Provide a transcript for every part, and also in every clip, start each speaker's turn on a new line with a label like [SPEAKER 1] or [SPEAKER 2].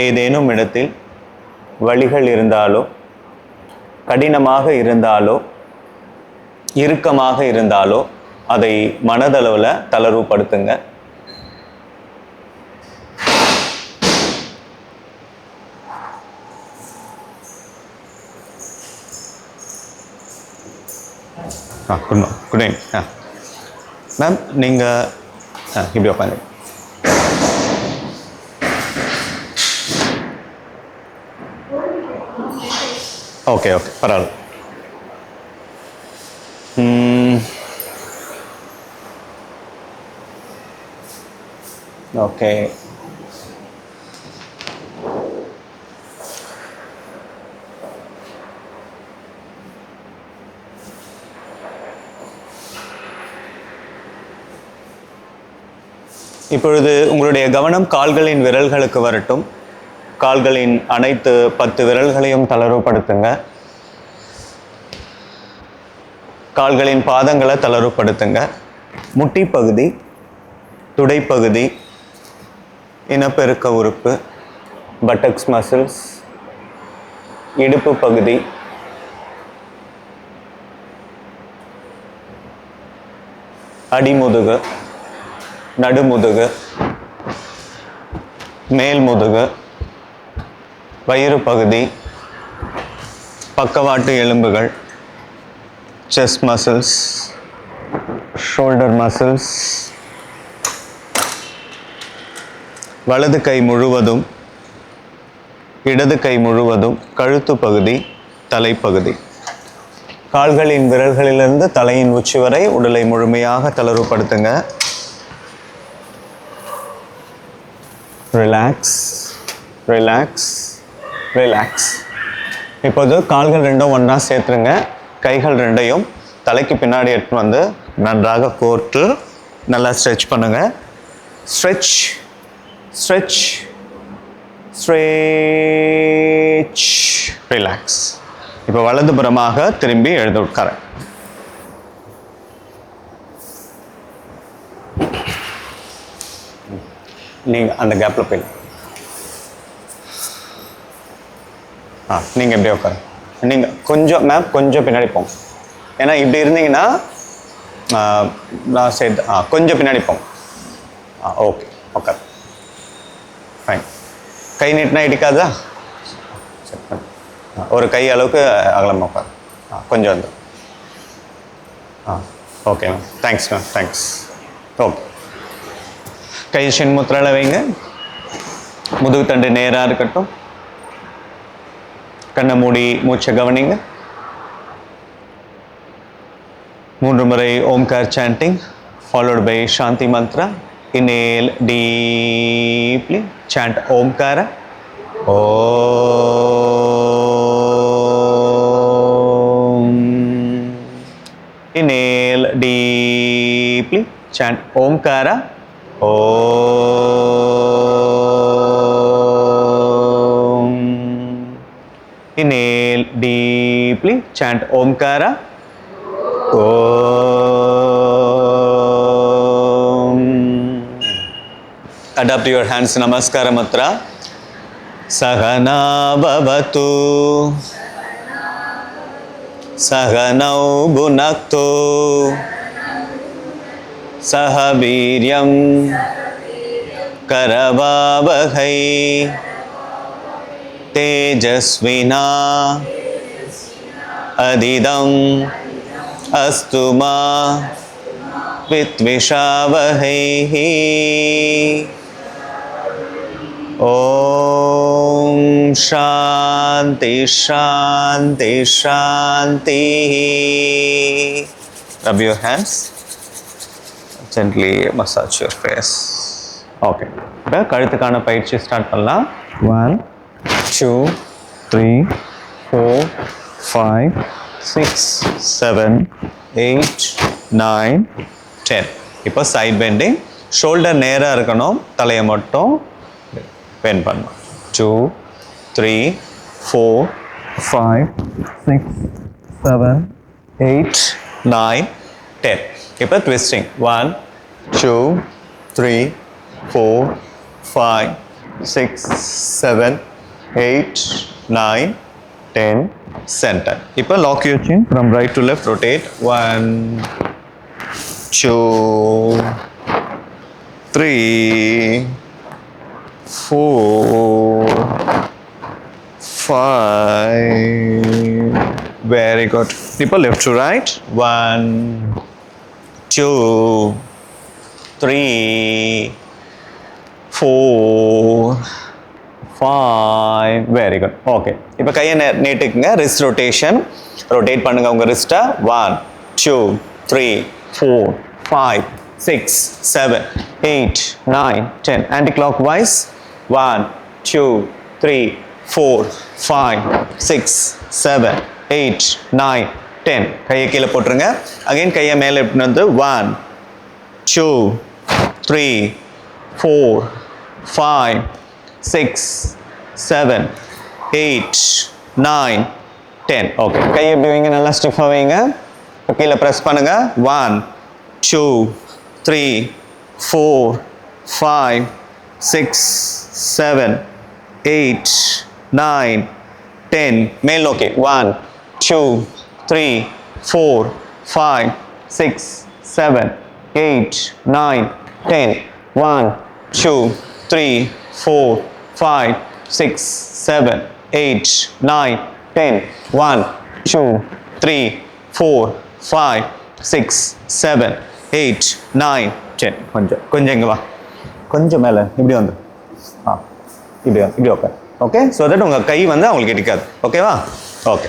[SPEAKER 1] ஏதேனும் இடத்தில் வலிகள் இருந்தாலோ, கடினமாக இருந்தாலோ, இறுக்கமாக இருந்தாலோ அதை மனதளவில் தளர்வுபடுத்துங்க. Good evening ma'am. நீங்கள் இப்படி உட்காந்து. ஓகே ஓகே பரவாயில்ல. ஓகே இப்பொழுது உங்களுடைய கவனம் கால்களின் விரல்களுக்கு வரட்டும். கால்களின் அனைத்து 10 விரல்களையும் தளர்வுபடுத்துங்க. கால்களின் பாதங்களை தளர்வுபடுத்துங்க. முட்டி பகுதி, துடைப்பகுதி, இனப்பெருக்க உறுப்பு, பட்டக்ஸ் மசில்ஸ், இடுப்பு பகுதி, அடிமுதுகு, நடுமுதுகு, மேல் முதுகு, வயிறு பகுதி, பக்கவாட்டு எலும்புகள், செஸ்ட் மசில்ஸ், ஷோல்டர் மசில்ஸ், வலது கை முழுவதும், இடது கை முழுவதும், கழுத்து பகுதி, தலைப்பகுதி. கால்களின் விரல்களிலிருந்து தலையின் உச்சி வரை உடலை முழுமையாக தளர்வுபடுத்துங்க. Relax, relax, relax. இப்போது கால்கள் ரெண்டும் ஒன்றா சேர்த்துருங்க. கைகள் ரெண்டையும் தலைக்கு பின்னாடி எடுத்து வந்து நன்றாக கோர்த்து நல்லா ஸ்ட்ரெச் பண்ணுங்க. Stretch, stretch, stretch, relax. இப்போ வலதுபுறமாக திரும்பி எழுந்து உட்கார. நீங்கள் அந்த கேப்பில் போய் நீங்கள் எப்படியே உட்காரு. நீங்கள் கொஞ்சம் மேம் கொஞ்சம் பின்னாடி போங்க. ஏன்னா இப்படி இருந்தீங்கன்னா நான் சைடு கொஞ்சம் பின்னாடி போங்க. ஓகே உட்காரு. ஃபைன். கை நீட்டினா இடிக்காதா? ஒரு கை அளவுக்கு அகலமாக உட்காரு. கொஞ்சம் வந்து okay ma'am. Thanks ma'am, thanks. Okay. கை ஷண்முத்திரால வைங்க. முதுகு தண்டு நேராக இருக்கட்டும். கண்ணை மூடி மூச்சை கவனிங்க. 3 முறை Omkar sanding followed by Shanti mantra. Inhale deeply, chant Omkara. Om. Inhale deeply, chant Omkara. Om. Inhale deeply, chant Omkara. Om. Adapt your hands, Namaskara Matra. Sahana bhavatu, Sahanau bhunaktu, Sahaviryam karavavahai, Tejasvina adidam astuma vitvishavahehi. Om Shanti Shanti Shanti. Rub your hands. Gently massage your face. Okay. இப்போ கழுத்துக்கான பயிற்சி start பண்ணலாம். 1 2 3 4 5 6 7 8 9 10. இப்போ side bending. Shoulder நேராக இருக்கணும். தலையை மட்டும் bend பண்ணணும். 2 3 4 5 6 7 8 9 10. இப்போ ட்விஸ்டிங். 1 2 3 4 5 6, 7, 8, 9, 10, center. இப்போ lock your chin from right to left, rotate 1, 2, 3, 4, 5. Very good. People left to right. 1, 2, 3, 4, 5. Very good. Okay. இப்போ கையை நீட்டுக்குங்க. wrist rotation. rotate பண்ணுங்க உங்க wrist. 1, 2, 3, 4, 5, 6, 7, 8, 9, 10. Anti-clockwise. 1, 2, 3, 4, 5, 6, 7, 8, 9, 10. கையை கீழே போட்டுருங்க. அகைன் கையை மேலே எடுத்துன்னு வந்து 1, 2, 3, 4, 5, 6, 7, 8, 9, 10. ஓகே. கையை எப்படி வைங்க? நல்லா ஸ்டிஃபாக வைங்க. கீழே ப்ரெஸ் பண்ணுங்க. 1, 2, 3, 4, 5, 6, 7, 8, 9, 10. மேல் நோக்கி 1, 2, 3, 4, 5, 6, 7, 8, 9, 10. 1, 2, 3, 4, 5, 6, 7, 8, 9, 10. 1, 2, 3, 4, 5, 6, 7, 8, 9, 10. கொஞ்சம் இங்கே வா. கொஞ்சம் மேலே இப்படி வந்து இப்படி ஓகே. ஓகே. ஸோ தட் உங்கள் கை வந்து அவங்களுக்கு இடிக்காது. ஓகேவா? ஓகே.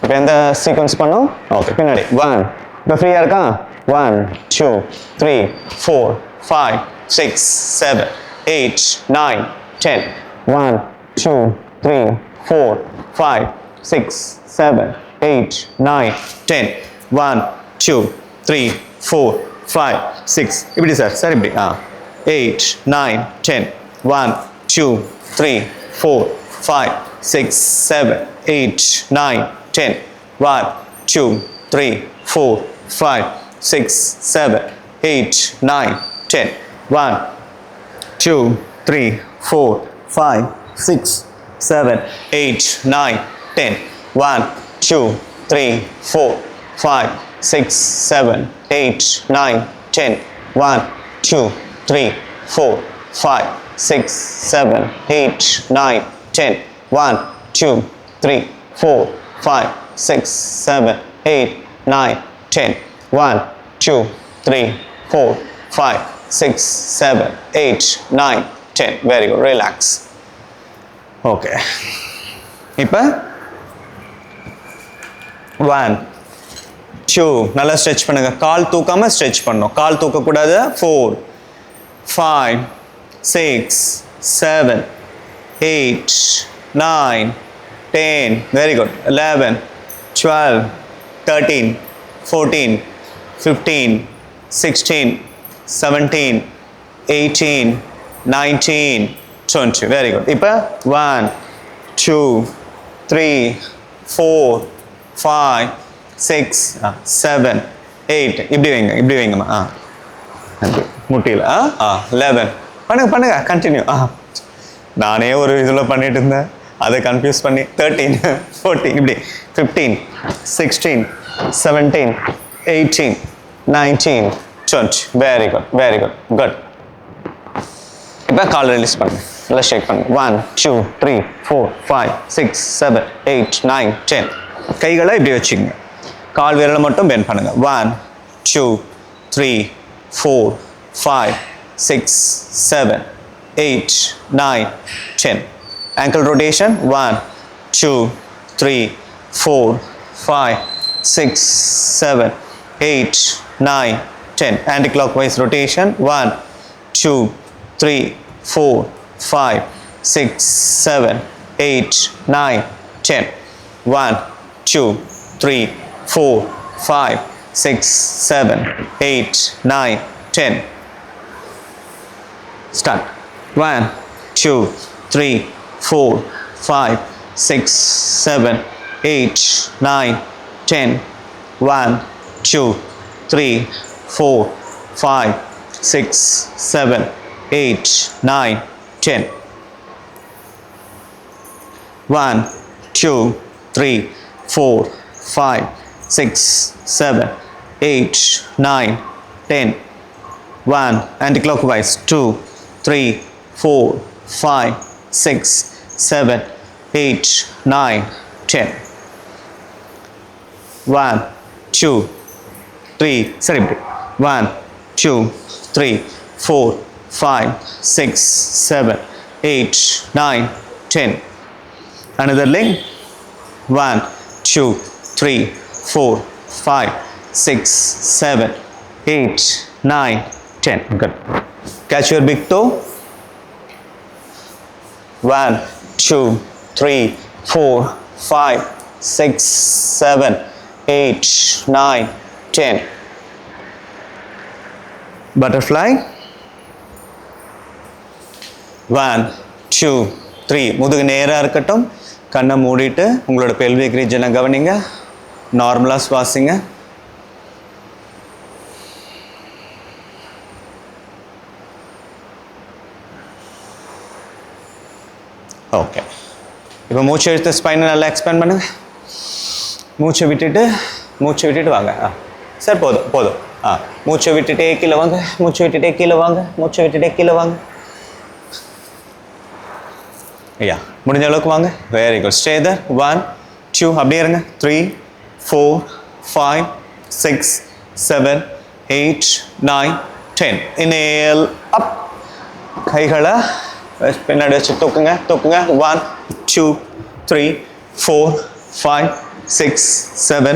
[SPEAKER 1] இப்போ எந்த சீக்வன்ஸ் பண்ணோம்? ஓகே. பின்னாடி 1. இப்போ ஃப்ரீயாக இருக்கா? 1, 2, 3, 4, 5, 6, 7, 8, 9, 10. 1, 2, 3, 4, 5, 6, 7, 8, 9, 10. 1, 2, 3, 4, 5, 6. இப்படி சார் இப்படி 8, 9, 10. 1, 2, 3, 4, 5, 6, 7, 8, 9, 10. 1, 2, 3, 4, 5, 6, 7, 8, 9, 10. 1, 2, 3, 4, 5, 6, 7, 8, 9, 10. 1, 2, 3, 4, 5, 6, 7, 8, 9, 10. 1, 2, 3, 4, 5, 6, 7, 8, 9, 10. 1, 2, 3, 4, 5, 6, 7, 8, 9, 10. 1, 2, 3, 4, 5, 6, 7, 8, 9, 10. Very good. Relax. Okay. இப்போ 1, 2 நல்லா ஸ்ட்ரெச் பண்ணுங்க. கால் தூக்காம ஸ்ட்ரெச் பண்ணணும். கால் தூக்கக்கூடாது. 4, 5, 6, 7, 8, 9, 10. Very good. 11, 12, 13, 14, 15, 16, 17, 18, 19, 20. Very good. இப்போ 1, 2, 3, 4, 5, 6, 7, 8. இப்படி வைங்கம்மா. முட்டியில் 11. பண்ணுங்க கண்டினியூ. நானே ஒரு இதில் பண்ணிட்டு இருந்தேன், அதை கன்ஃபியூஸ் பண்ணி 13, 14 இப்படி 15, 16, 17, 18, 19, 20. Very good. இப்போ கால் ரிலீஸ் பண்ணுங்க. நல்லா ஷேக் பண்ணுங்க. 1, 2, 3, 4, 5, 6, 7, 8, 9, 10. கைகளை இப்படி வச்சுக்கோங்க. கால் விரலை மட்டும் பெண்ட் பண்ணுங்க. 1, 2, 3, 4, 5, 6, 7, 8, 9, 10. Ankle rotation. 1, 2, 3, 4, 5, 6, 7, 8, 9, 10. Anti-clockwise rotation. 1, 2, 3, 4, 5, 6, 7, 8, 9, 10. 1, 2, 3, 4, 5, 6, 7, 8, 9, 10. Start. 1, 2, 3, 4, 5, 6, 7, 8, 9, 10. 1, 2, 3, 4, 5, 6, 7, 8, 9, 10. 1, 2, 3, 4, 5, 6, 7, 8, 9, 10. 1, anti-clockwise. 2, 3, 4, 5, 6, 7, 8, 9, 10. 1, 2, 3, sorry, 1, 2, 3, 4, 5, 6, 7, 8, 9, 10. Another leg. 1, 2, 3, 4, 5, 6, 7, 8, 9, 10. Good. Catch your big toe. 1, 2, 3, 4, 5, 6, 7, 8, 9, 10. Butterfly. 1, 2, 3. முதுகு நேராக இருக்கட்டும். கண்ணை மூடிட்டு உங்களோட பெல்விக் ரீஜனை கவனிங்க. நார்மலாக சுவாசிங்க. ஓகே, இப்போ மூச்சு எடுத்து ஸ்பைனை நல்லா எக்ஸ்பேண்ட் பண்ணுங்க. மூச்சை விட்டுட்டு வாங்க. சார் போதும் போதும். மூச்சை விட்டுட்டே கீழே வாங்க. மூச்சை விட்டுட்டே கீழே வாங்க. மூச்சை விட்டுட்டே கீழே வாங்க. ஐயா முடிஞ்ச அளவுக்கு வாங்க. Very good. Stay there. 1, 2, அப்படியே இருங்க. 3, 4, 5, 6, 7, 8, 9, 10. inhale அப். கைகளை பின்னாடி வச்சு தூக்குங்க. 1, 2, 3, 4, 5, 6, 7,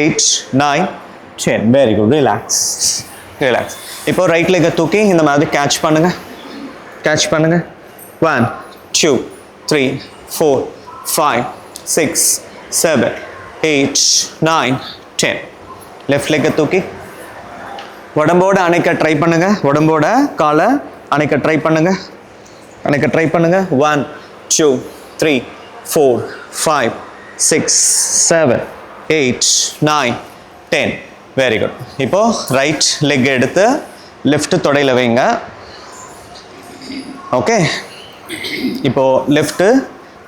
[SPEAKER 1] 8, 9, 10. Very good. ரிலாக்ஸ். இப்போ ரைட் லெக்கை தூக்கி இந்த மாதிரி கேட்ச் பண்ணுங்க. 1, 2, 3, 4, 5, 6, 7, 8, 9, 10. லெஃப்ட் லெக்கை தூக்கி உடம்போட அணைக்க ட்ரை பண்ணுங்க. உடம்போட காலை அணைக்க ட்ரை பண்ணுங்க. 1, 2, 3, 4, 5, 6, 7, 8, 9, 10. Very good. இப்போ ரைட் லெக் எடுத்து லெஃப்ட் தொடையில் வைங்க. ஓகே, இப்போ லெஃப்ட்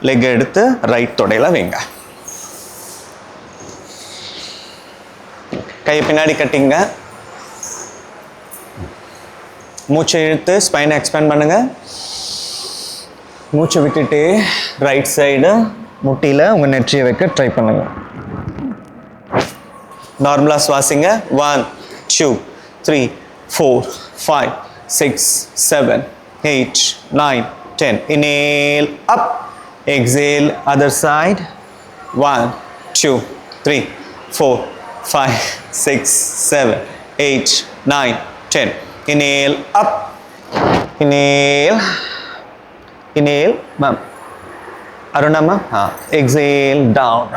[SPEAKER 1] லெக் எடுத்து ரைட் தொடையில் வைங்க. கையை பின்னாடி கட்டிங்க. மூச்சை இழுத்து ஸ்பைனை எக்ஸ்பேண்ட் பண்ணுங்க. மூச்சை விட்டுட்டு ரைட் சைடு முட்டியில் உங்கள் நெற்றியை வைக்க ட்ரை பண்ணுங்க. நார்மலாக சுவாசிங்க. 1, 2, 3, 4, 5, 6, 7, 8, 9, 10. inhale up. exhale other side. 1, 2, 3, 4, 5, 6, 7, 8, 9, 10. inhale up. inhale ma'am. Aruna ma'am. Exhale down.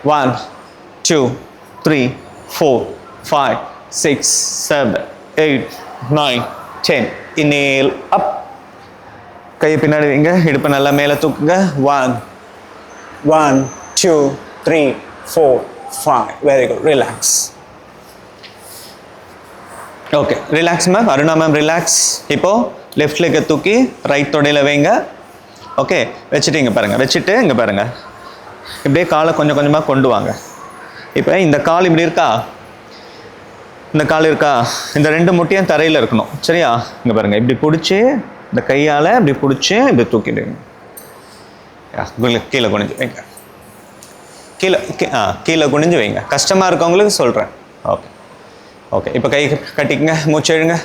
[SPEAKER 1] 1, 2, 3, 4, 5, 6, 7, 8, 9, 10. inhale up. கையை பின்னாடி வைங்க. இடுப்பு நல்லா மேலே தூக்குங்க. 1, 2, 3, 4, 5. Very good. Relax. Okay, relax ma'am. Aruna ma'am relax. இப்போ லெஃப்ட் லெக்கை தூக்கி ரைட் தொடையில் வைங்க. ஓகே, வச்சுட்டு இங்கே பாருங்கள். வச்சுட்டு இங்கே பாருங்கள். இப்படியே காலை கொஞ்சம் கொஞ்சமாக கொண்டு வாங்க. இப்போ இந்த கால் இப்படி இருக்கா, இந்த கால் இருக்கா, இந்த ரெண்டு முட்டியும் தரையில் இருக்கணும். சரியா? இங்கே பாருங்கள். இப்படி பிடிச்சி இந்த கையால் இப்படி பிடிச்சி இப்படி தூக்கிடுங்க. கீழே குனிஞ்சு வைங்க. கீழே குனிஞ்சு வைங்க. கஷ்டமாக இருக்கவங்களுக்கு சொல்கிறேன். ஓகே, இப்போ கை கட்டிக்கங்க. மூச்சு எழுங்க.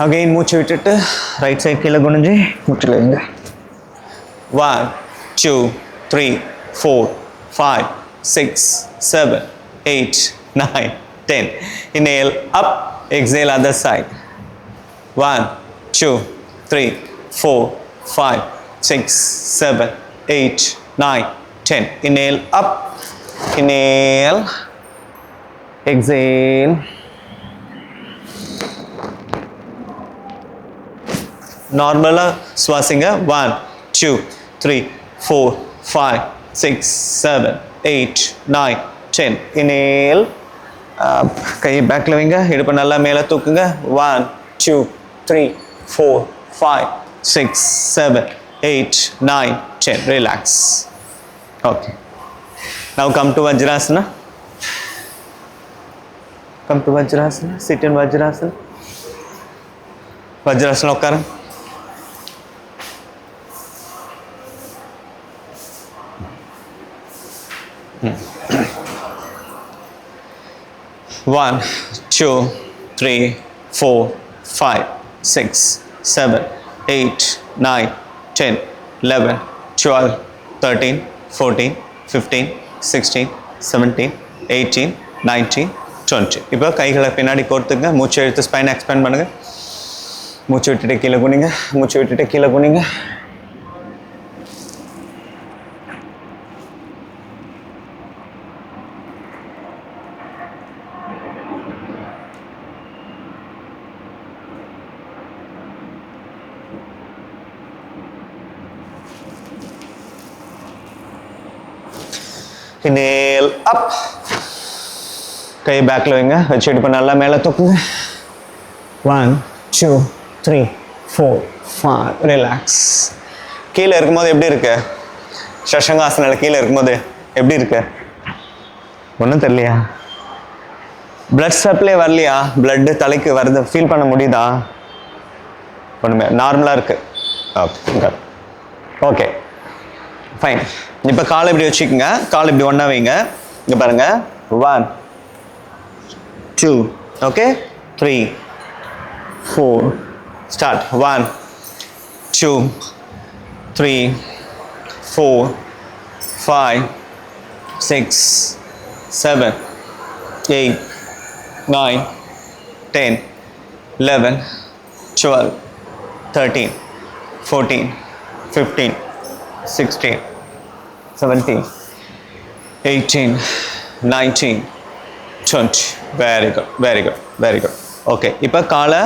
[SPEAKER 1] அகைன் மூச்சு விட்டுட்டு ரைட் சைட் கீழே குனிஞ்சு மூச்சில் வைங்க. 1, 2, 3, 4, 5, 6, 7, 8, 9, 10. inhale up. exhale other side. 1, 2, 3, 4, 5, 6, 7, 8, 9, 10. inhale up. inhale. exhale. நார்மலாக சுவாசிங்க. 1, 2, 3, 4, 5, 6, 7, 8, 9, 10. inhale. கையை பேக்கில் வைங்க, இடுப்பை நல்லா மேலே தூக்குங்க. 1 2 3 4 5 6 7 8 9 10. Relax. Okay. Now come to Vajrasana. Come to Vajrasana. Sit in Vajrasana. Vajrasana உட்காருங்க. One, 2, 3, 4, 5, 6, 7, 8, 9, 10, 11, 12, 13, 14, 15, 16, 17, 18, 19, 20. இப்போ கைகளை பின்னாடி கோர்த்துங்க. மூச்சு எடுத்து ஸ்பைன் எக்ஸ்பேண்ட் பண்ணுங்க. மூச்சு விட்டுட்டு கீழே குனிங்க. மூச்சு விட்டுட்டு கீழே குனிங்க. Inhale up. கை பேக்கில் வைங்க. வச்சு இடுப்பு நல்லா மேலே தூக்குங்க. 1 2 3 4 5. ரிலாக்ஸ். கீழே இருக்கும்போது எப்படி இருக்கு? சஷங்காசனில் கீழே இருக்கும்போது எப்படி இருக்கு? ஒன்றும் தெரியலையா? பிளட் சப்ளை வரலையா? பிளட்டு தலைக்கு வருது, ஃபீல் பண்ண முடியுதா? ஒன்றுமே நார்மலாக இருக்கு. Okay okay fine. இப்போ காலை இப்படி வச்சுக்கோங்க. காலை இப்படி ஒன்றா வைங்க. இங்கே பாருங்க. 1 2 okay 3 4 start. 1 2 3 4 5 6 7 8 9 10 11 12 13 14 15 16 17 18 19 20. Very good very good very good. Okay இப்போ காலை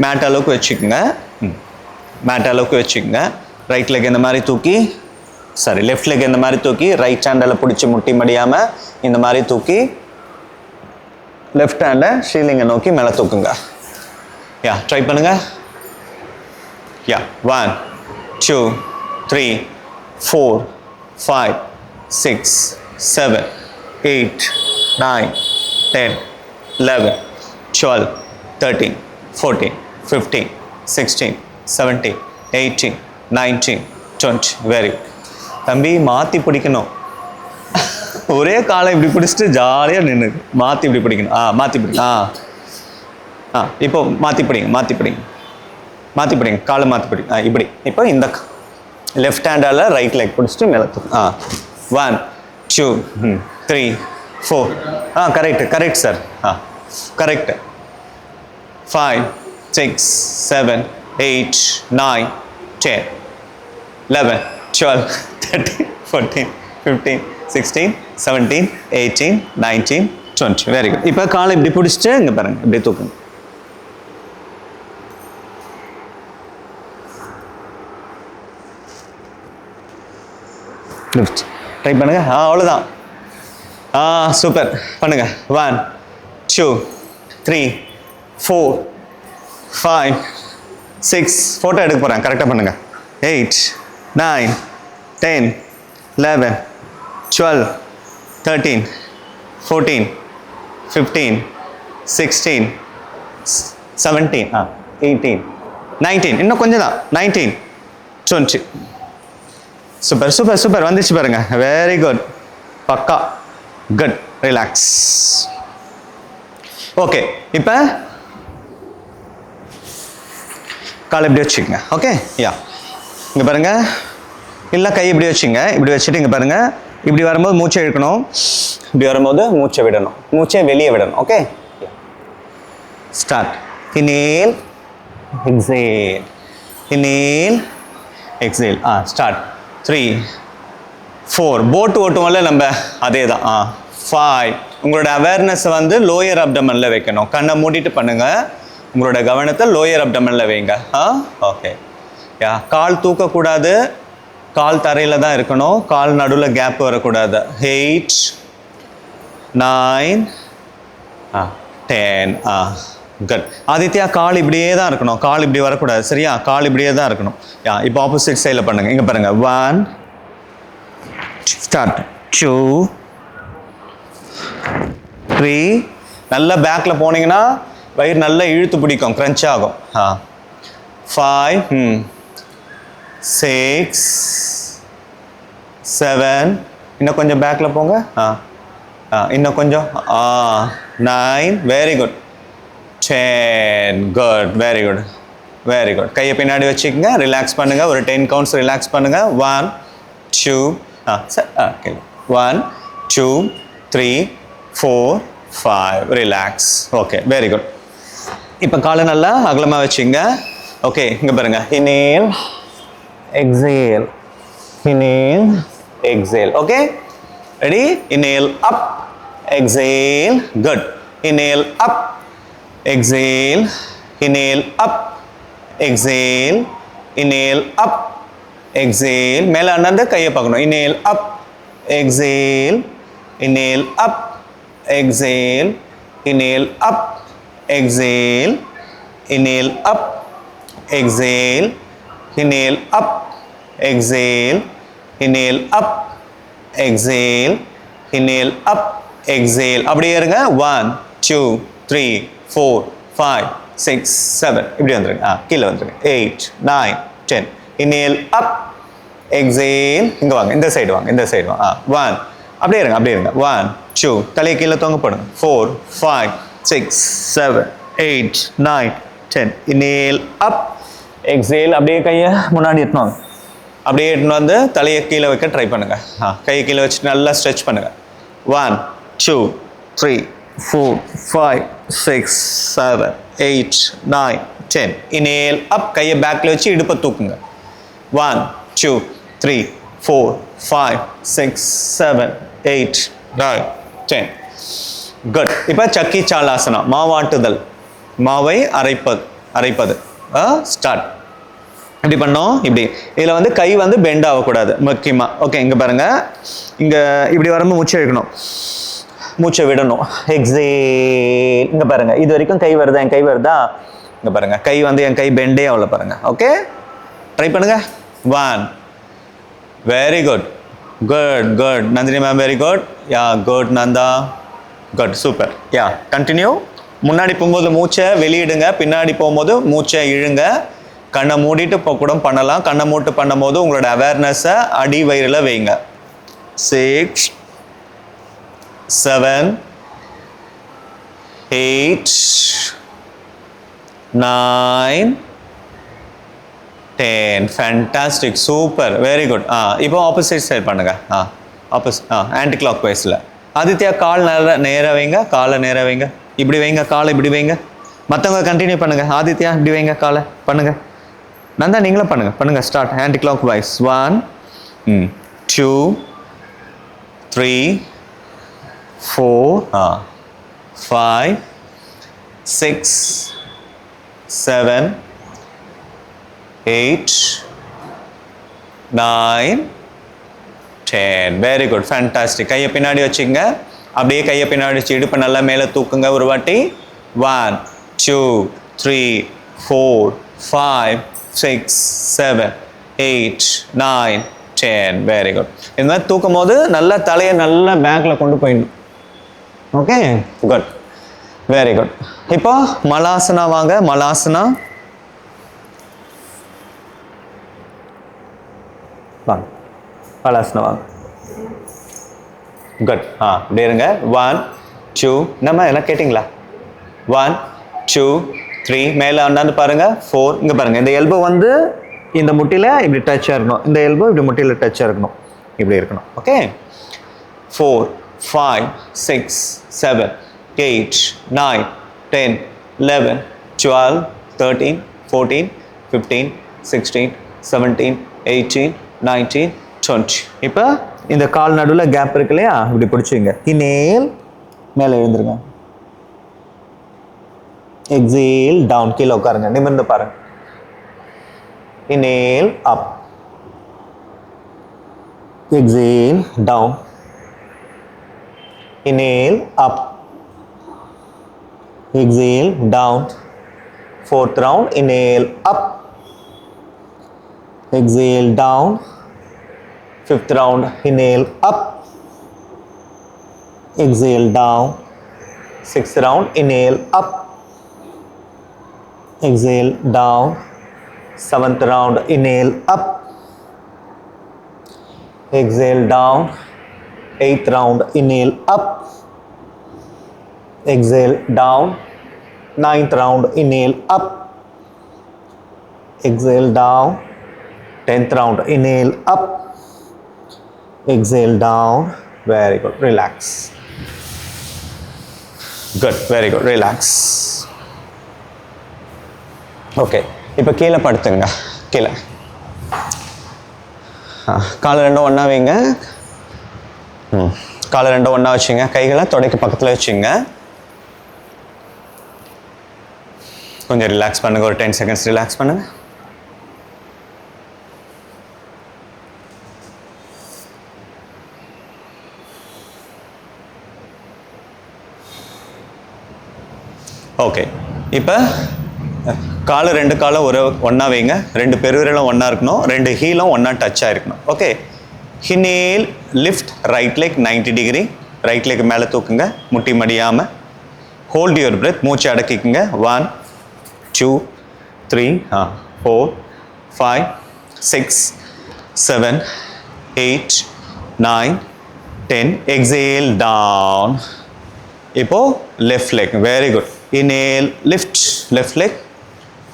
[SPEAKER 1] மேட் அளவுக்கு வச்சுக்கோங்க. மேட் அளவுக்கு வச்சுக்கோங்க. ரைட் லெக் இந்த மாதிரி தூக்கி, சாரி லெஃப்ட் லெக் இந்த மாதிரி தூக்கி, ரைட் ஹேண்டில் பிடிச்சி முட்டி மடியாமல் இந்த மாதிரி தூக்கி லெஃப்ட் ஹேண்டை ஷீலிங்கை நோக்கி மேலே தூக்குங்க. யா ட்ரை பண்ணுங்க. யா 1 2 3 4 5 6 7 8 9 10 11 12 13 14 15 16 17 18 19 20. வெரி தம்பி மாற்றி பிடிக்கணும். ஒரே காலை இப்படி பிடிச்சிட்டு ஜாலியாக நின்று மாற்றி இப்படி பிடிக்கணும். மாற்றி பிடிக்கும். இப்போ மாற்றி பிடிங்க. மாற்றி பிடிங்க. மாற்றி பிடிங்க. காலை மாற்றி பிடிங்க. இப்படி இப்போ இந்த லெஃப்ட் ஹேண்டால் ரைட் லெக் பிடிச்சிட்டு மேலே தூக்கும். 1 2 3 4. Correct correct sir. Correct. 5 6 7 8 9 10 11 12 13 14 15 16 17 18 19 20. Very good. இப்போ காலை இப்படி பிடிச்சிட்டு இங்கே பாருங்க இப்படி தூக்குங்க. ட்ரை பண்ணுங்க. அவ்வளோதான். சூப்பர். பண்ணுங்க. 1 2 3 4 5 6. ஃபோட்டோ எடுக்க போகிறேன். கரெக்டாக பண்ணுங்க. 8 9 10 11 12 13 14 15 16 17 18 19. இன்னும் கொஞ்சம் தான். 19 20. Super super super. வந்துச்சு பாருங்க. Very good. பக்கா. குட். ரிலாக்ஸ். ஓகே இப்போ காலை இப்படி வச்சுக்கோங்க. ஓகே யா இங்கே பாருங்க. இல்லை கை இப்படி வச்சுங்க. இப்படி வச்சுட்டு இங்கே பாருங்க. இப்படி வரும்போது மூச்சை இழுக்கணும். இப்படி வரும்போது மூச்சை விடணும். மூச்சை வெளியே விடணும். Okay start. Inhale exhale. Inhale exhale. Start. 3 4. போட்டு ஓட்டுவோம்ல நம்ம, அதே தான். 5. உங்களோட அவேர்னஸை வந்து லோயர் அப்டமனில் வைக்கணும். கண்ணை மூடிட்டு பண்ணுங்கள். உங்களோட கவனத்தை லோயர் அப்டமனில் வைங்க. ஓகே யா கால் தூக்கக்கூடாது. கால் தரையில் தான் இருக்கணும். கால் நடுவில் கேப் வரக்கூடாது. 8 9 10 குட். ஆதித்யா கால் இப்படியே தான் இருக்கணும், கால் இப்படி வரக்கூடாது சரியா, கால் இப்படியே தான் இருக்கணும். இப்போ ஆப்போசிட் சைடில் பண்ணுங்க. இங்கே பாருங்க 1 ஸ்டார்ட் 2 3 நல்லா பேக்கில் போனீங்கன்னா வயிறு நல்லா இழுத்து பிடிக்கும், க்ரன்ச் ஆகும். 5 6 7 இன்னும் கொஞ்சம் பேக்கில் போங்க. இன்னும் கொஞ்சம் 9 very good 10 good very good very good. கையை பின்னாடி வச்சுக்கோங்க, ரிலாக்ஸ் பண்ணுங்க. ஒரு 10 கவுண்ட்ஸ் ரிலாக்ஸ் பண்ணுங்க. 1 2 1 2 3 4 5 ரிலாக்ஸ். Okay very good. இப்போ காலை நல்லா அகலமாக வச்சுங்க. ஓகே இங்கே பாருங்க, inhale exhale inhale exhale. Okay, ready? Inhale up, exhale. Good. Inhale up, exhale. Inhale up, exhale. Inhale up, exhale. மேல அண்ணாந்து கையை பார்க்கணும். Inhale up, exhale. Inhale up, exhale. Inhale up, exhale. Inhale up, exhale. Inhale up, exhale. Inhale up, exhale. Inhale up, exhale. அப்படியே இருங்க. 1 2 3 4 5 6 7 இப்படி வந்துருங்க. கீழே வந்துருங்க. 8 9 10. Inhale up, exhale. இங்க வாங்க, இந்த சைடு வாங்க, இந்த சைடு வாங்க. 1 அப்படியே இருங்க, அப்படியே இருங்க. 1 2 தலையை கீழே தொங்க போடுங்க. 4 5 6 7 8 9 10. Inhale up, exhale. அப்படியே கையை முன்னாடி எட்டணும், அப்படியே எட்டுன்னு வந்து தலையை கீழே வைக்க ட்ரை பண்ணுங்க. கையை கீழே வச்சுட்டு நல்லா ஸ்ட்ரெச் பண்ணுங்க. 1 2 3 4 5 6 7 8 9 10. Inhale up, கையை பேக்கில் வச்சு இடுப்பை தூக்குங்க. 1 2 3 4 5 6 7 8 9 10. குட். இப்போ சக்கி சாலாசனா, மாவாட்டுதல், மாவை அரைப்பது. ஸ்டார்ட். இப்படி பண்ணோம். இப்படி இதில் வந்து கை வந்து பெண்ட் ஆகக்கூடாது முக்கியமாக. ஓகே இங்கே பாருங்கள், இங்கே இப்படி வரும்போது மூச்சை இழுக்கணும், மூச்சை விடணும். எக்ஸேல். இங்கே பாருங்கள், இது வரைக்கும் கை வருதா, என் கை வருதா? இங்கே பாருங்கள், கை வந்து என் கை பெண்டே ஆகல பாருங்கள். ஓகே ட்ரை பண்ணுங்கள். 1 very good good good. Nandini ma'am very good. Yeah good Nanda good super. Yeah continue. முன்னாடி போகும்போது மூச்சை வெளியிடுங்க, பின்னாடி போகும்போது மூச்சை இழுங்க. கண்ணை மூடிட்டு கூட பண்ணலாம். கண்ணை மூட்டு பண்ணும் போது உங்களோட அவேர்னஸை அடி வயிறில் வைங்க. 6 7 8 9 10. Fantastic super very good. இப்போ ஆப்போசிட் சைட் பண்ணுங்க. ஆன்டி கிளாக் வைஸில். ஆதித்யா கால் நேராக வைங்க, காலை நேராக வைங்க. இப்படி வைங்க, காலை இப்படி வைங்க. மற்றவங்க கண்டினியூ பண்ணுங்க. ஆதித்யா இப்படி வைங்க, காலை பண்ணுங்க. நந்தா நீங்களும் பண்ணுங்க. Start. Anticlockwise. 1 2 3 4 5 6 7 8 9 10. Very good fantastic. கையை பின்னாடி வச்சுங்க. அப்படியே கையை பின்னாடி வச்சு இடுப்பை நல்லா மேலே தூக்குங்க ஒரு வாட்டி. 1 2 3 4 5 6 7 8 9 10. Very good. இந்த மாதிரி தூக்கும் போது நல்லா தலையை நல்லா பேக்கில் கொண்டு போயிடணும். Okay good very good. இப்போ மலாசனா வாங்க. மலாசனா வாங்க, மலாசனா வாங்க. குட். இப்படி இருங்க. 1 2 நம்ம எல்லாம் கேட்டிங்களா? 1 2 3 மேலே அண்ணாந்து பாருங்க. 4 இங்கே பாருங்க. இந்த எல்போ வந்து இந்த முட்டியில் இப்படி டச்சாக இருக்கணும், இந்த எல்போ இப்படி முட்டியில் டச்சாக இருக்கணும், இப்படி இருக்கணும். ஓகே 4 5 6 7 8 9 10 11 12 13 14 15 16 17 18 19 20. இப்போ இந்த கால் நடுவில் கேப் இருக்கு இல்லையா, இப்படி பிடிச்சிங்க. இன்ஹேல் மேலே எழுந்துருங்க. எக்ஸேல் டவுன், கீழே உட்காருங்க, நிமிர்ந்து பாருங்க. Inhale up, exhale down. Inhale up, exhale, down. Fourth round, inhale, up. Exhale, down. Fifth round, inhale, up. Exhale, down. Sixth round, inhale, up. Exhale, down. Seventh round, inhale, up. Exhale, down. Eighth round, inhale, up. Exhale, down. Ninth round, inhale, up. Exhale, down. 10th round, inhale, up. Exhale, down. Very good. Relax. Good. Very good. Relax. Okay. இப்போ கீழே படுத்துங்க. கீழே காலை ரெண்டும் ஒன்றா வைங்க. காலை ரெண்டும் ஒன்றா வச்சுங்க. கைகளை தொடைக்கு பக்கத்தில் வச்சுங்க. கொஞ்சம் ரிலாக்ஸ் பண்ணுங்க. ஒரு 10 seconds ரிலாக்ஸ் பண்ணுங்க. ஓகே. இப்போ ரெண்டு காலை ஒன்றா வைங்க. ரெண்டு பெருவிரலும் ஒன்றா இருக்கணும். ரெண்டு ஹீலும் ஒன்றா டச் ஆகிருக்கணும். Okay. Inhale, lift right leg 90 degree. Right leg மேலே தூக்குங்க, முட்டி மடியாமல். ஹோல்ட் யுவர் பிரெத், மூச்சு அடக்கிக்குங்க. 1 2 3 4 5 6 7 8 9 10. Exhale, down. இப்போ left leg. Very good. Inhale, lift left leg.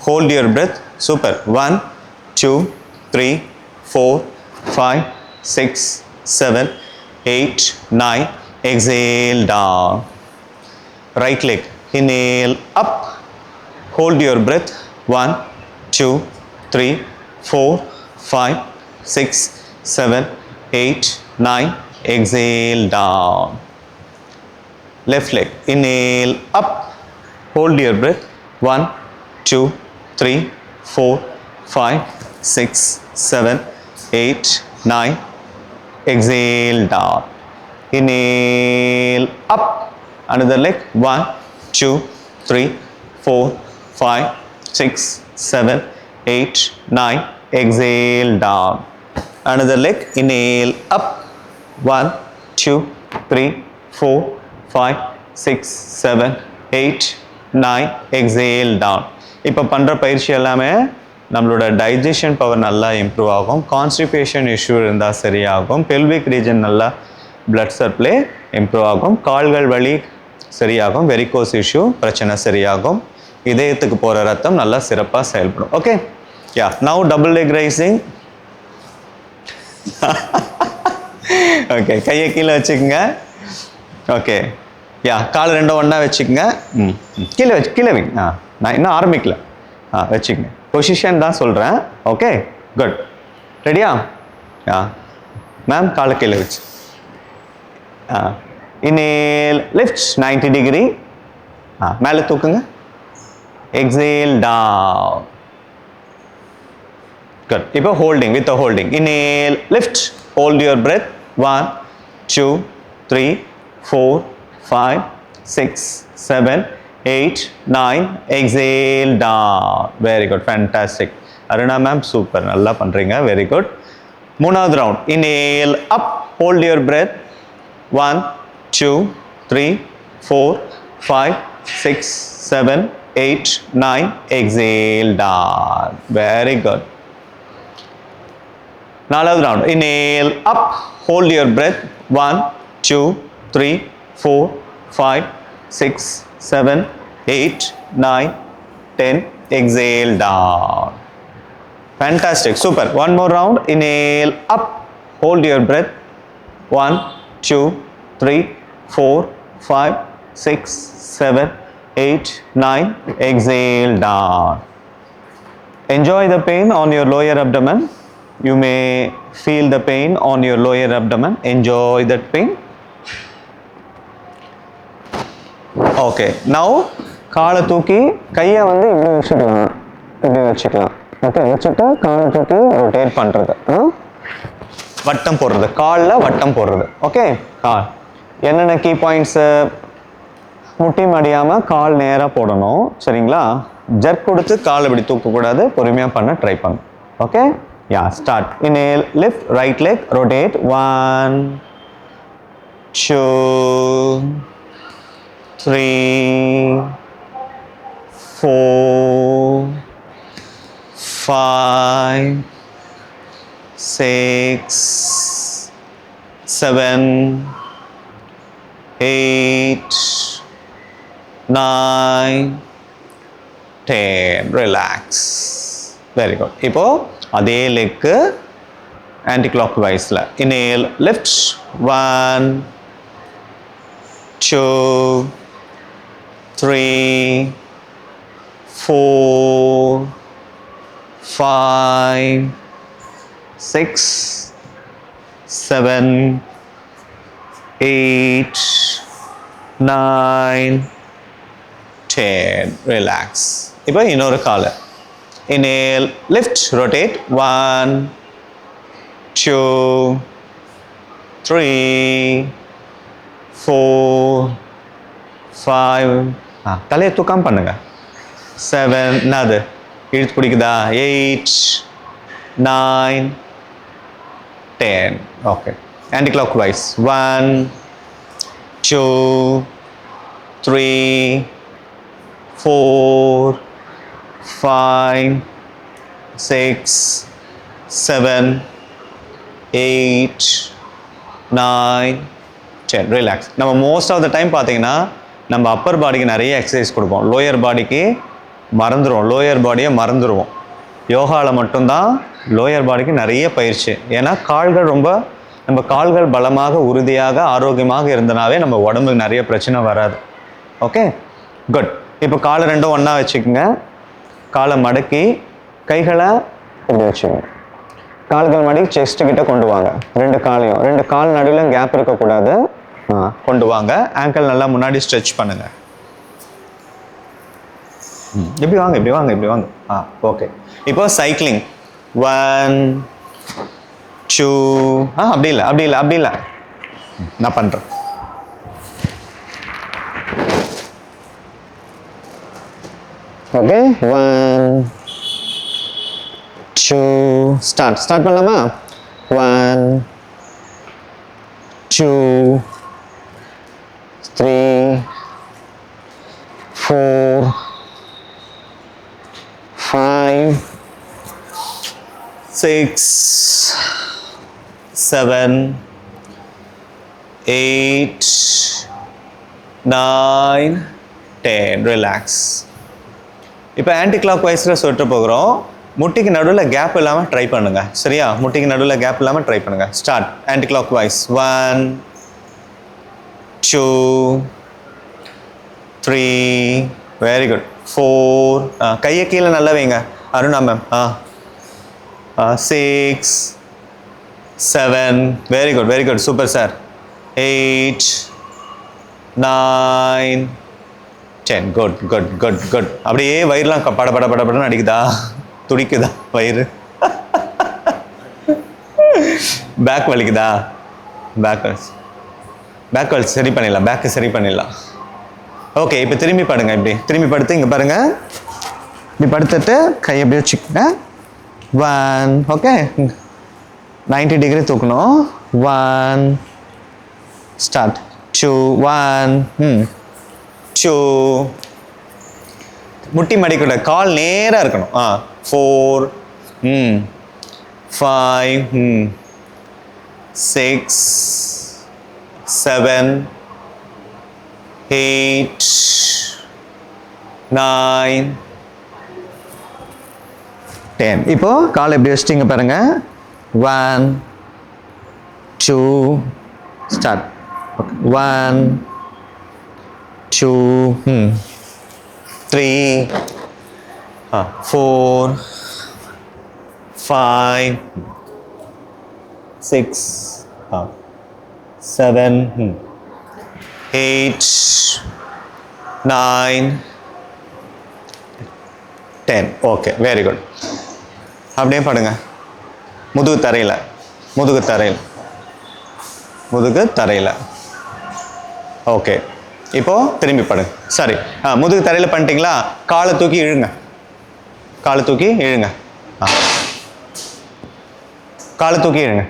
[SPEAKER 1] Hold your breath. Super. 1 2 3 4 5 6 7 8 9. Exhale, down. Right leg. Inhale, up. Hold your breath. 1 2 3 4 5 6 7 8 9. Exhale, down. Left leg. Inhale, up. Hold your breath. 1 2 3 4 5 6 7 8 9. Exhale, down. Inhale, up. Another leg. 1 2 3 4 5 6 7 8 9. Exhale, down. Another leg. Inhale, up. 1 2 3 4 5 6 7 8 9. Exhale, down. இப்போ பண்ணுற பயிற்சி எல்லாமே நம்மளோட digestion power நல்லா improve ஆகும். Constipation issue இருந்தால் சரியாகும். Pelvic region நல்லா பிளட் சப்ளை இம்ப்ரூவ் ஆகும். கால்கள் வலி சரியாகும். வெரிகோஸ் இஷ்யூ பிரச்சனை சரியாகும். இதயத்துக்கு போகிற ரத்தம் நல்லா சிறப்பாக செயல்படும். Okay. Yeah, now double leg raising. Okay. கையை கீழே வச்சுக்கோங்க. ஓகே. யா, கால் ரெண்டும் ஒன்றா வச்சுக்கோங்க. கீழே வைங்க. நான் இன்னும் ஆரம்பிக்கல. வச்சுக்கோங்க. பொசிஷன் தான் சொல்கிறேன். ஓகே. குட். ரெடியா? யா மேம், காலை கீழே வச்சு. Inhale, lift 90 degree. மேலே தூக்குங்க. Exhale, down. குட். இப்போ holding, with holding. Inhale, lift. Hold your breath. 1 2 3 4 5 6 7 8 9. Exhale, down. Very good. Fantastic. Aruna ma'am, super. நல்லா பண்றீங்க. Very good. மூணாவது round. Inhale, up. Hold your breath. 1 2 3 4 5 6 7 8 9. Exhale, down. Very good. நாலாவது round. Inhale, up. Hold your breath. 1 2 3 4 5 6 7 8 9 10. Exhale, down. Fantastic. Super. One more round. Inhale, up. Hold your breath. 1 2 3 4 5 6 7 8 9. Exhale, down. Enjoy the pain on your lower abdomen. You may feel the pain on your lower abdomen. Enjoy that pain. Okay. Now காலை தூக்கி கையை வந்து இப்படி வச்சுக்கலாம். இப்படி வச்சுக்கலாம். Okay. வச்சுட்டு காலை தூக்கி ரொட்டேட் பண்ணுறது, வட்டம் போடுறது, காலில் வட்டம் போடுறது. ஓகே. என்னென்ன கீ பாயிண்ட்ஸு? முட்டி மடியாமல் கால் நேராக போடணும். சரிங்களா? ஜர்க் கொடுத்து கால் இப்படி தூக்கக்கூடாது. பொறுமையாக பண்ண ட்ரை பண்ணும். ஓகே? யா, start. Inhale, lift right leg, rotate. 1, 2, 3, 4, 5, 6, 7, 8, 9, 10. Relax. Very good. இப்போ அதே லெக்கு ஆன்டி கிளாக் வைஸில். Inhale, lift. 1, 2, 3, 4, 5, 6, 7, 8, 9, 10. Relax. இப்போ இன்னொரு காலை. Inhale, lift, rotate. 1, 2, 3, 4, 5. தலையை தூக்காம பண்ணுங்க. 7. என்னது இழுத்து பிடிக்குதா? 8, 9, 10. Okay. Anticlockwise. 1, 2, 3, 4, 5, 6, 7, 8, 9, 10. Relax. நம்ம மோஸ்ட் ஆஃப் த டைம் பார்த்தீங்கன்னா நம்ம அப்பர் பாடிக்கு நிறைய எக்ஸசைஸ் கொடுப்போம். லோயர் பாடிக்கு மறந்துடுவோம். லோயர் பாடியை மறந்துடுவோம். யோகாவில் மட்டும்தான் லோயர் பாடிக்கு நிறைய பயிற்சி. ஏன்னா கால்கள் நம்ம கால்கள் பலமாக, உறுதியாக, ஆரோக்கியமாக இருந்தனாவே நம்ம உடம்புக்கு நிறைய பிரச்சனை வராது. Okay, good. இப்போ காலை ரெண்டும் ஒன்றா வச்சுக்கோங்க. காலை மடக்கி கைகளை இப்படி வச்சுக்கோங்க. கால்கள் மடக்கி செஸ்ட்டு கிட்ட கொண்டு வாங்க. ரெண்டு காலையும், ரெண்டு கால் நடுவில் கேப் இருக்கக்கூடாது. கொண்டு வாங்க. ஆங்கிள் நல்லா முன்னாடி ஸ்ட்ரெச் பண்ணுங்க. இப்படி வாங்க, இப்படி வாங்க, இப்படி வாங்க. ஓகே. இப்போ சைக்கிளிங். 1, 2. அப்படி இல்லை, அப்படி இல்லை, அப்படி இல்லை. நான் பண்ணுறேன். ஓகே. 1, 2. ஸ்டார்ட் பண்ணலாமா? 1, 2, 3, 4, 5, 6, 7, 8, 9, 10. ரிலாக்ஸ். இப்போ ஆன்டி கிளாக் வைஸில் சொல்லிட்டு போகிறோம். முட்டிக்கு நடுவில் கேப் இல்லாமல் ட்ரை பண்ணுங்க. சரியா? முட்டிக்கு நடுவில் கேப் இல்லாமல் ட்ரை பண்ணுங்க. Start. Anticlockwise. 1, 2, 3. Very good. 4. கையை கீழே நல்லா வைங்க Aruna ma'am. 6, 7. Very good, very good. Super sir. 8, 9, 10. Good good good good. அப்படியே வயிறுலாம் பட பட பட படன்னு அடிக்குதா? துடிக்குதா வயிறு? பேக் வலிக்குதா? பேக் வலி சரி பண்ணிடலாம். பேக்கு சரி பண்ணிடலாம். ஓகே. இப்போ திரும்பி படுங்க. இப்படி திரும்பி படுத்து இங்கே பாருங்க. இப்படி படுத்துட்டு கை எப்படி வச்சுக்கோங்க. 1. ஓகே. 90 டிகிரி தூக்கணும். 1. ஸ்டார்ட். 2. 1, 2. முட்டி மடிக்கூட கால் நேராக இருக்கணும். 4, 5, 6, 7, 8, 9, 10. இப்போ கால் எப்படி வச்சிட்டிங்க பாருங்க. 1, 2. ஸ்டார்ட். 1, 2, 3, 4, 5, 6, 7, 8, 9, 10. Okay, very good. அப்படியே படுங்க. முதுகு தரையில், முதுகு தரையில். ஓகே. இப்போ திரும்பி படுங்க. சரி, முதுகு தரையில் பண்ணிட்டீங்களா? காலை தூக்கி இழுங்க, காலை தூக்கி இழுங்க. காலை தூக்கி இழுங்க.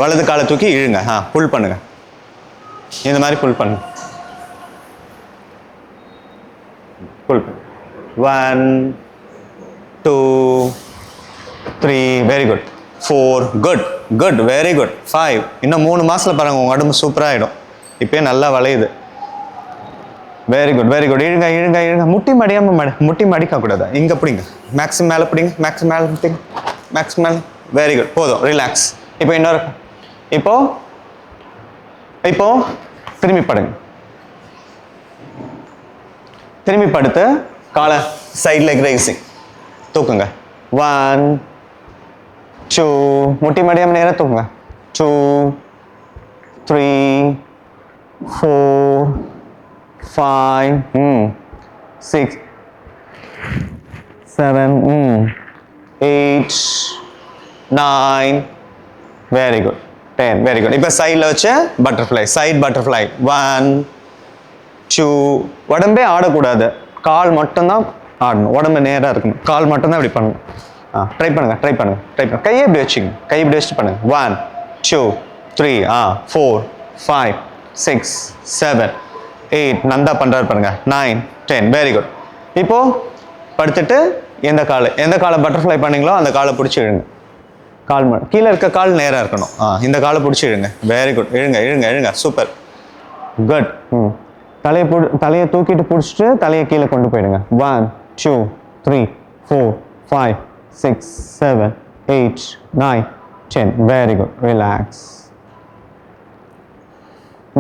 [SPEAKER 1] வலது காலை தூக்கி இழுங்க. புல் பண்ணுங்க, இந்த மாதிரி புல் பண்ணுங்க. புல் 1 2 3 very good. 4 good good very good. 5 இன்னும் 3 மாசத்துல பாருங்க உங்க உடம்பு சூப்பராகிடும். இப்பயே நல்லா வளையுது. Very good very good. இழுங்க இழுங்க இழுங்க. முட்டி மடியாம முட்டி மடிக்க கூடாது. இங்க பிடிங்க, மேக்ஸிமம் மேலே பிடிங்க, மேக்ஸிமம் மேலே பிடிங்க, மேக்ஸிமம் மேலே. வெரி குட், போதும், ரிலாக்ஸ். இப்போ இன்னொரு, இப்போ இப்போ திரும்பி படுங்க. திரும்பி படுத்து காலை சைட் லெக் ரைசிங் தூக்குங்க. 1 2 முட்டி மடியாம நேரம் தூக்குங்க. 2 3 4 5 6 7 8 9 வெரி குட். 10 very good. இப்போ சைடில் வச்சு பட்டர்ஃப்ளை, சைட் பட்டர்ஃப்ளை. 1 2 உடம்பே ஆடக்கூடாது, கால் மட்டும்தான் ஆடணும். உடம்பு நேராக இருக்கணும், கால் மட்டும்தான் இப்படி பண்ணணும். ட்ரை பண்ணுங்க ட்ரை பண்ணுங்க ட்ரை பண்ணுங்க. கையை இப்படி வச்சுக்கோங்க, கை இப்படி வச்சுட்டு பண்ணுங்க. 1 2 3 4 5 6 7 8 நந்தா பண்ணுறாரு பாருங்க. 9 10 வெரி குட். இப்போ படுத்துட்டு எந்த காலை பட்டர்ஃப்ளை பண்ணீங்களோ அந்த காலை பிடிச்சி இழுங்க. கால் கீழே இருக்க கால் நேராக இருக்கணும். இந்த காலை பிடிச்சி இழுங்க. Very good. இழுங்க இழுங்க இழுங்க. Super good. தலையை தூக்கிட்டு பிடிச்சிட்டு தலையை கீழே கொண்டு போயிடுங்க. 1 2 3 4 5 6 7 8 9 10 வெரி குட். ரிலாக்ஸ்.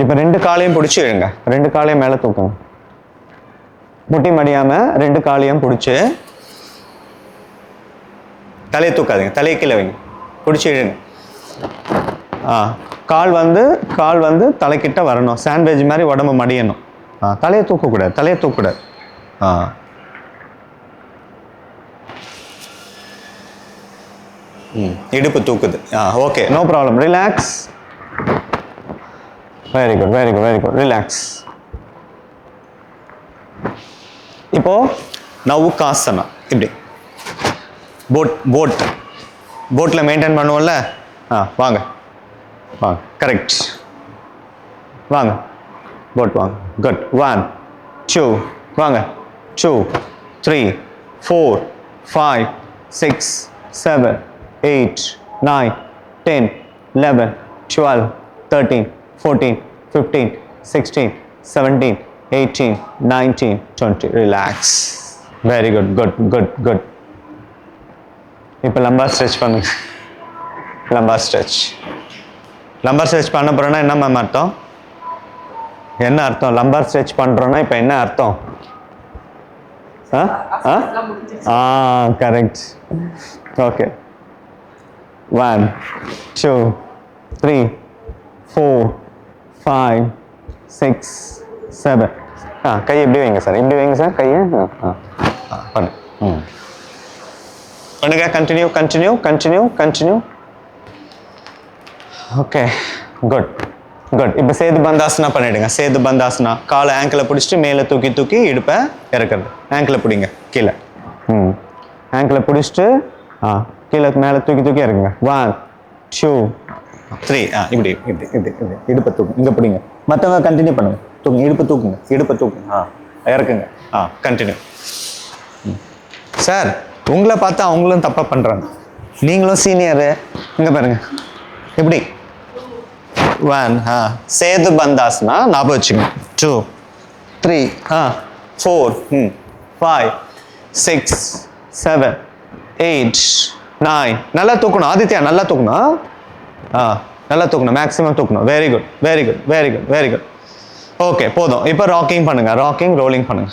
[SPEAKER 1] இப்போ 2 காலையும் பிடிச்சி இழுங்க, 2 காலையும் மேலே தூக்குங்க. முட்டி மடியாம 2 காலையும் பிடிச்சி, தலையை தூக்காதீங்க, தலையை கீழே வைங்க, பிடிச்சி இழுங்க. கால் வந்து தலைக்கிட்ட வரணும், சாண்ட்விச் மாதிரி உடம்பு மடியணும். தலையை தூக்கக்கூடாது, தலையை தூக்கக்கூடாது. இடுப்பு தூக்குது. Okay, no problem. Relax. Very good very good very good. Relax. இப்போ நவுகாசனா, இப்படி போட்ல மெயின்டைன் பண்ணுவோம்ல. வாங்க வாங்க, கரெக்ட். வாங்க, போட் வாங்க. குட். 1 2 வாங்க. 2 3 4 5 6 7 8 9 10 11 12 13 14 15 16 17 18 19 20. Relax. Very good good good good. இப்போ லம்பார் ஸ்ட்ரெச் பண்ணுங்க. Lumbar stretch. லம்பார் ஸ்ட்ரெச் பண்ண போறோம்னா என்ன மேம் அர்த்தம்? என்ன அர்த்தம்? லம்பார் ஸ்ட்ரெச் பண்றோம்னா இப்போ என்ன அர்த்தம்? கரெக்ட். ஓகே. 1 2 3 4 5 6 7. கையை எப்படி வைங்க சார், இப்படி வைங்க சார் கையை. பண்ணு. பண்ணுங்க. Continue continue continue continue. Okay, good good. இப்போ சேது பந்தாசனா பண்ணிடுங்க. சேது பந்தாசனா. காலை ஆங்கிளை பிடிச்சிட்டு மேலே தூக்கி தூக்கி இடுப்பை இறக்குறது. ஆங்கிளை பிடிங்க கீழே. ஆங்கிளை பிடிச்சிட்டு கீழே மேலே தூக்கி தூக்கி இறக்குங்க. 1 2 3. இப்படி இப்படி இப்படி இப்படி இடுப்பை தூக்குங்க. இங்கே பிடிங்க. மற்றவங்க கண்டினியூ பண்ணுங்க. தூக்குங்க, இடுப்பு தூக்குங்க, இடுப்பை தூக்குங்க. இறக்குங்க. கண்டினியூ. சார், உங்களை பார்த்தா அவங்களும் தப்பாக பண்ணுறாங்க, நீங்களும் சீனியரு. இங்கே பாருங்க, இப்படி 1 சேது பந்தாசனா ஞாபகம் வச்சுங்க. 2 3 4 5 6 7 8 9. நல்லா தூக்கணும் ஆதித்யா, நல்லா தூக்கணும். நல்லா தூக்கணும், மேக்ஸிமம் தூக்கணும். Very good very good very good very good. Okay, போதும். இப்போ ராக்கிங் பண்ணுங்க, ராக்கிங் ரோலிங் பண்ணுங்க.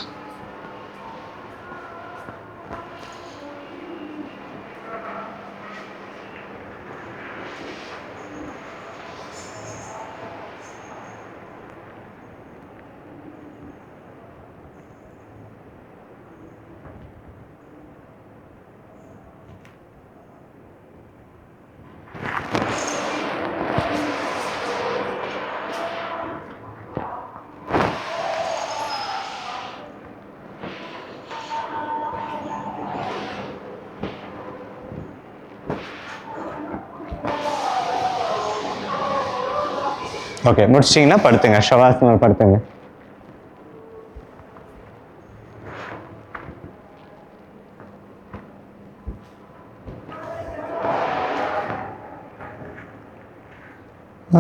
[SPEAKER 1] ஓகே, முடிச்சிட்டிங்கன்னா படுத்துங்க, ஷவாசனம் படுத்துங்க.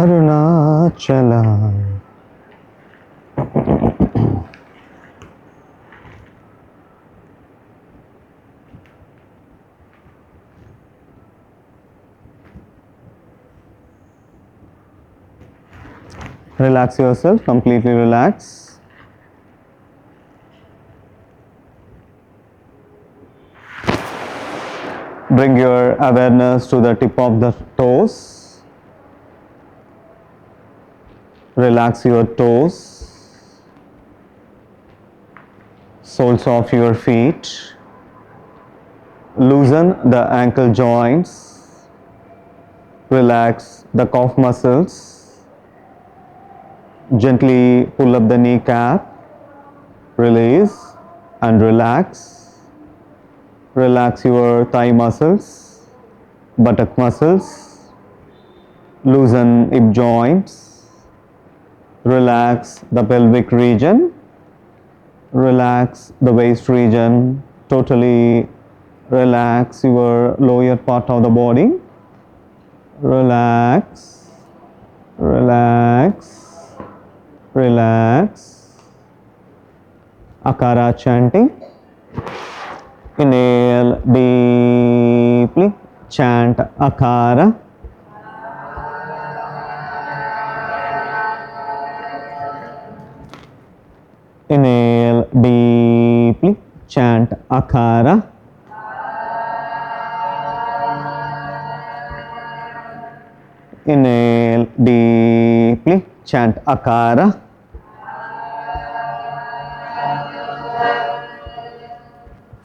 [SPEAKER 1] Arunachala. Relax yourself, completely relax. Bring your awareness to the tip of the toes. Relax your toes, soles of your feet. Loosen the ankle joints. Relax the calf muscles. Gently pull up the kneecap. Release and relax. Relax your thigh muscles, buttock muscles. Loosen hip joints. Relax the pelvic region. Relax the waist region. Totally relax your lower part of the body. Relax, relax, relax. Akara chanting. Inhale deeply. Chant Akara. Inhale deeply. Chant Akara. Inhale deeply. Chant Akara.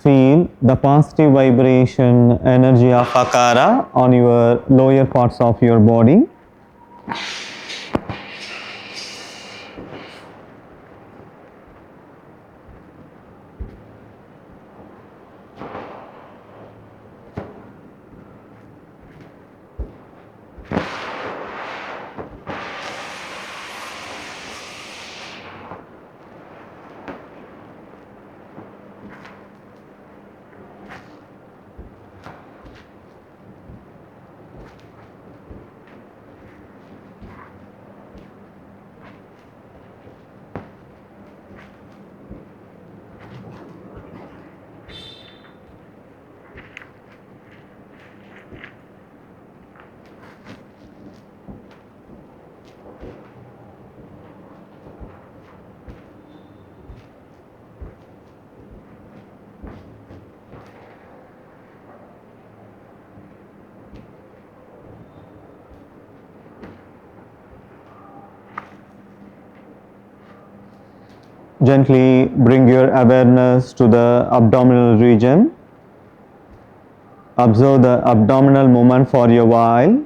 [SPEAKER 1] Feel the positive vibration energy of Akara on your lower parts of your body. Gently bring your awareness to the abdominal region. Observe the abdominal movement for a while.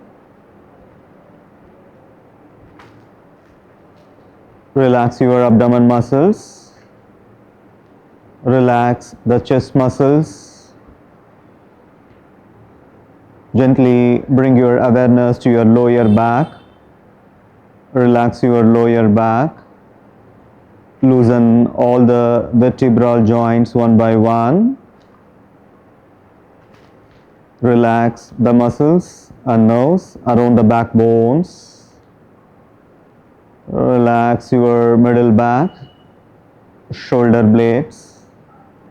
[SPEAKER 1] Relax your abdomen muscles. Relax the chest muscles. Gently bring your awareness to your lower back. Relax your lower back. Loosen all the vertebral joints one by one. Relax the muscles and nerves around the backbones. Relax your middle back, shoulder blades,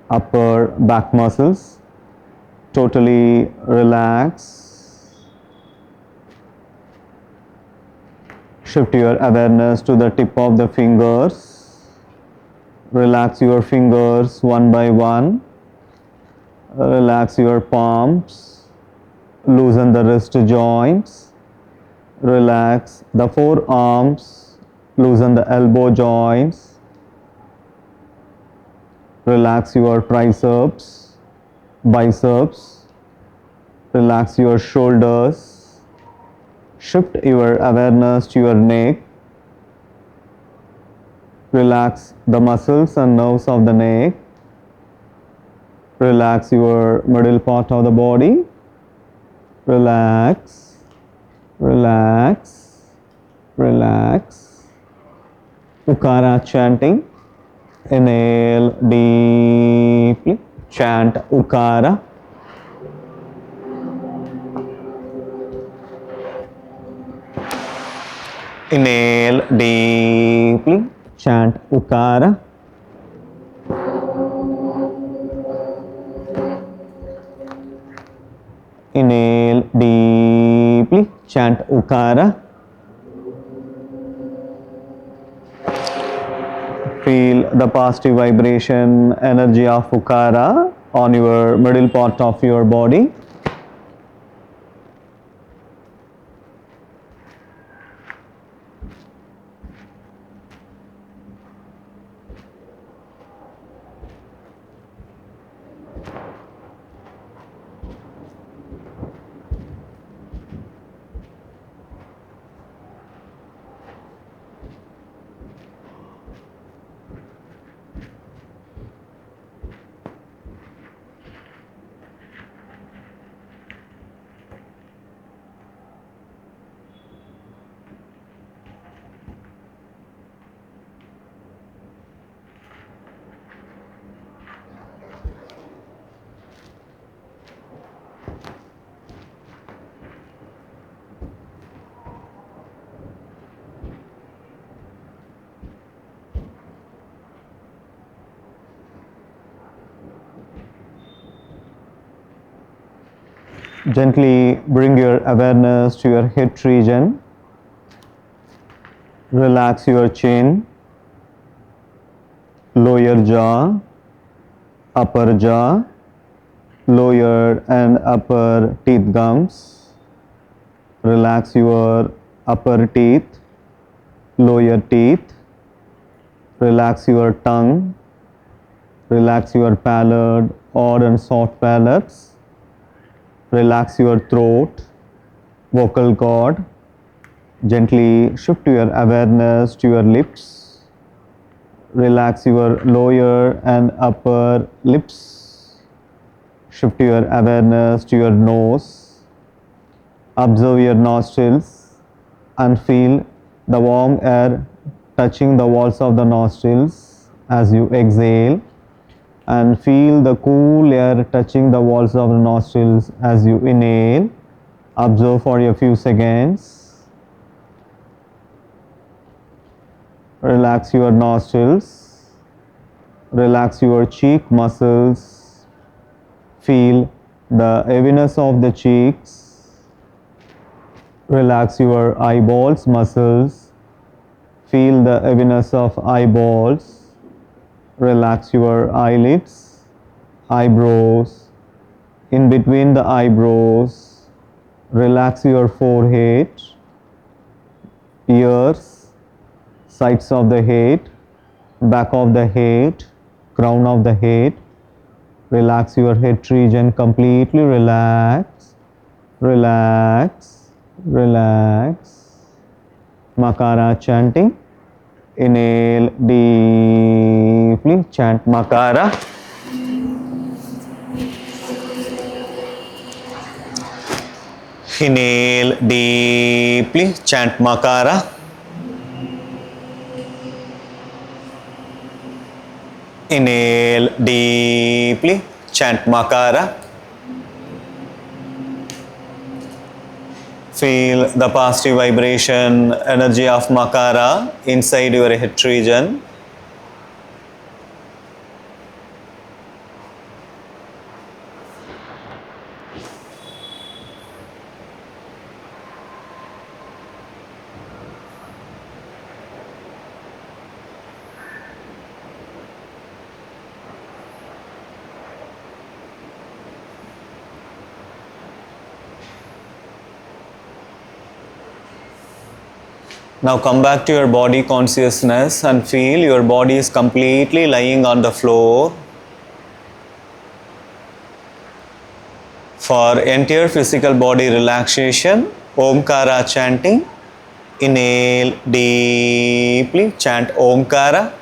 [SPEAKER 1] upper back muscles. Totally relax. Shift your awareness to the tip of the fingers. Relax your fingers one by one. Relax your palms. Loosen the wrist joints. Relax the forearms. Loosen the elbow joints. Relax your triceps, biceps. Relax your shoulders. Shift your awareness to your neck. Relax the muscles and nerves of the neck. Relax your middle part of the body. Relax, relax, relax. Ukara chanting. Inhale deeply. Chant Ukara. Inhale deeply. Chant Ukara. Inhale deeply. Chant Ukara. Feel the positive vibration energy of Ukara on your middle part of your body. Gently bring your awareness to your hip region. Relax your chin, lower jaw, upper jaw, lower and upper teeth gums. Relax your upper teeth, lower teeth. Relax your tongue. Relax your palate, odd and soft palates. Relax your throat, vocal cord. Gently shift your awareness to your lips. Relax your lower and upper lips. Shift your awareness to your nose. Observe your nostrils and feel the warm air touching the walls of the nostrils as you exhale, and feel the cool air touching the walls of the nostrils as you inhale. Observe for a few seconds. Relax your nostrils. Relax your cheek muscles. Feel the heaviness of the cheeks. Relax your eyeballs muscles. Feel the heaviness of eyeballs. Relax your eyelids, eyebrows, in between the eyebrows. Relax your forehead, ears, sides of the head, back of the head, crown of the head. Relax your head region completely. Relax, relax, relax. Makara chanting. Inhale deeply, chant Makara. Inhale deeply, chant Makara. Inhale deeply, chant Makara. Feel the positive vibration energy of Makara inside your head region. Now come back to your body consciousness and feel your body is completely lying on the floor. For entire physical body relaxation, Omkara chanting. Inhale deeply, chant Omkara.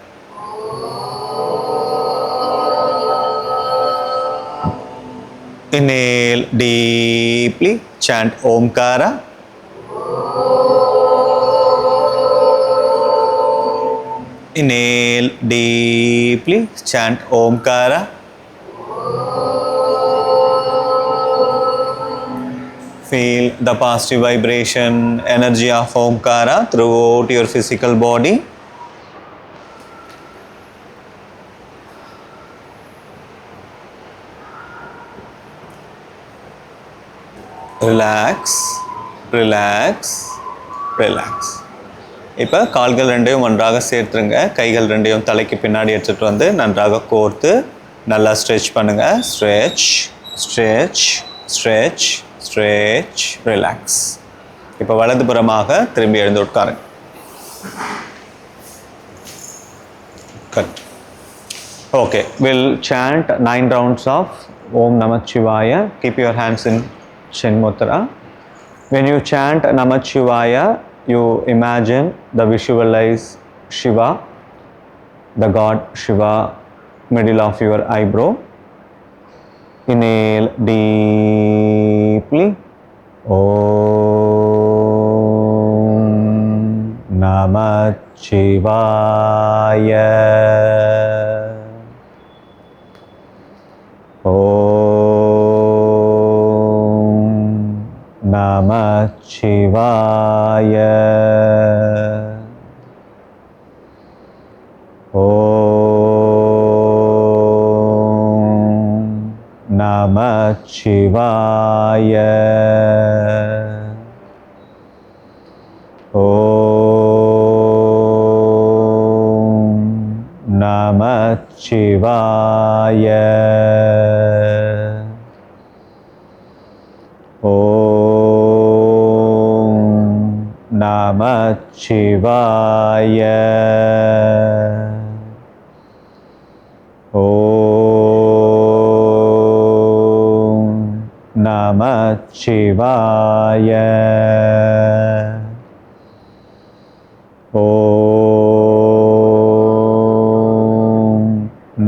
[SPEAKER 1] Inhale deeply, chant Omkara. Inhale deeply, chant Omkara. Feel the positive vibration, energy of Omkara throughout your physical body. Relax, relax, relax. இப்போ கால்கள் ரெண்டையும் ஒன்றாக சேர்த்துருங்க. கைகள் ரெண்டையும் தலைக்கு பின்னாடி எடுத்துகிட்டு வந்து நன்றாக கோர்த்து நல்லா ஸ்ட்ரெச் பண்ணுங்கள். Stretch, stretch, stretch, stretch, relax. இப்போ வலதுபுறமாக திரும்பி எழுந்து உட்காருங்க. Okay, we'll chant 9 rounds of Om Namah Shivaya. Keep your hands in Shinmudra. When you chant Namah Shivaya, you imagine the visualize Shiva, the god Shiva, middle of your eyebrow. Inhale deeply. Om Namah Shivaya. Om Namah Shivaya. Om Namah Shivaya. Om Namah Shivaya. Namah Shivaya. Om Namah Shivaya. Om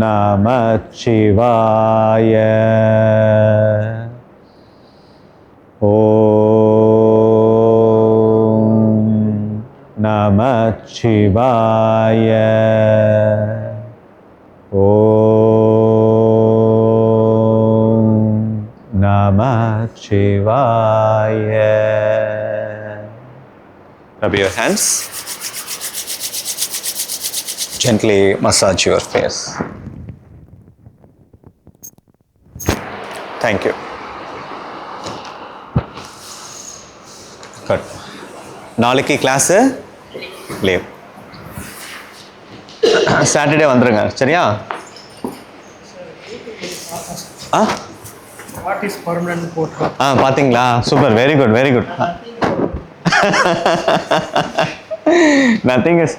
[SPEAKER 1] Namah Shivaya. Namah Shivaya. Om Namah Shivaya. Rub your hands. Gently massage your face. Thank you. Good. நாளைக்கு class leave. Saturday வந்துடுங்க, சரியா?
[SPEAKER 2] What is permanent போட்டு
[SPEAKER 1] பார்த்தீங்களா? Super, very good, very good. Nothing is